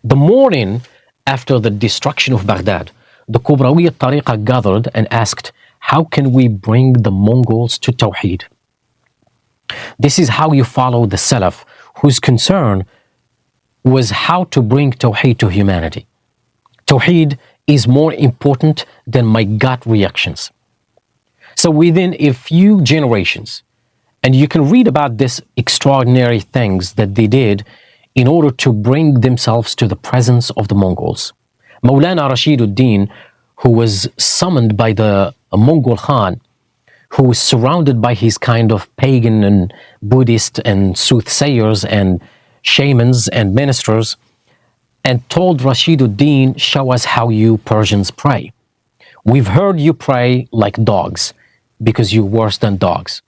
The morning after the destruction of Baghdad, the Kubrawiya Tariqa gathered and asked, how can we bring the Mongols to tawheed? This is how you follow the Salaf, whose concern was how to bring tawheed to humanity. Tawheed is more important than my gut reactions. So within a few generations, and you can read about this extraordinary things that they did in order to bring themselves to the presence of the Mongols. Maulana Rashiduddin, who was summoned by the Mongol Khan, who was surrounded by his kind of pagan and Buddhist and soothsayers and shamans and ministers, and told Rashiduddin, show us how you Persians pray. We've heard you pray like dogs because you're worse than dogs.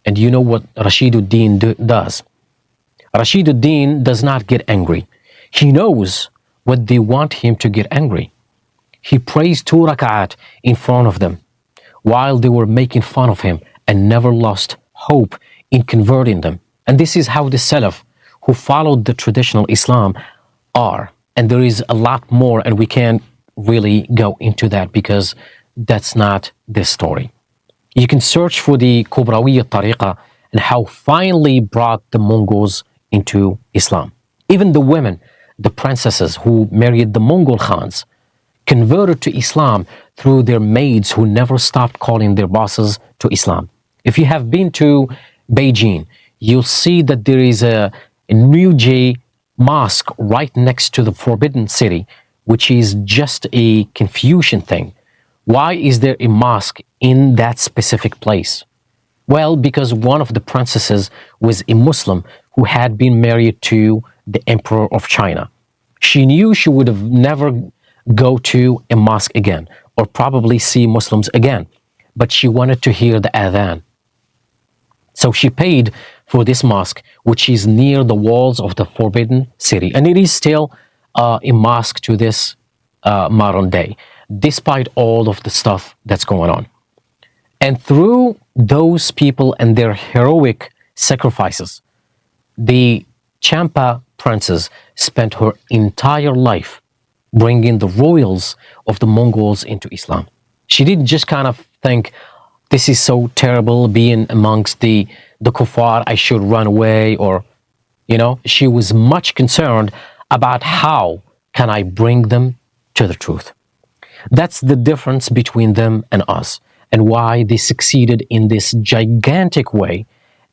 And you know what Rashiduddin does? Rashiduddin does not get angry. He knows what they want him to get angry. He prays 2 rak'at in front of them while they were making fun of him and never lost hope in converting them. And this is how the Salaf, who followed the traditional Islam, are. And there is a lot more, and we can't really go into that because that's not this story. You can search for the Kubrawiya Tariqa and how finally brought the Mongols into Islam. Even the women, the princesses who married the Mongol Khans, converted to Islam through their maids who never stopped calling their bosses to Islam. If you have been to Beijing, you'll see that there is a New J mosque right next to the Forbidden City, which is just a Confucian thing. Why is there a mosque in that specific place? Well, because one of the princesses was a Muslim who had been married to the Emperor of China. She knew she would have never go to a mosque again or probably see Muslims again, but she wanted to hear the adhan. So she paid for this mosque, which is near the walls of the Forbidden City. And it is still a mosque to this modern day, despite all of the stuff that's going on. And through those people and their heroic sacrifices, the Champa princess spent her entire life bringing the royals of the Mongols into Islam. She didn't just kind of think, this is so terrible being amongst the kuffar, I should run away, or, she was much concerned about how can I bring them to the truth. That's the difference between them and us, and why they succeeded in this gigantic way,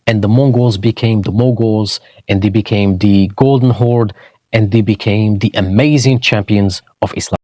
and the Mongols became the Mongols, and they became the Golden Horde, and they became the amazing champions of Islam.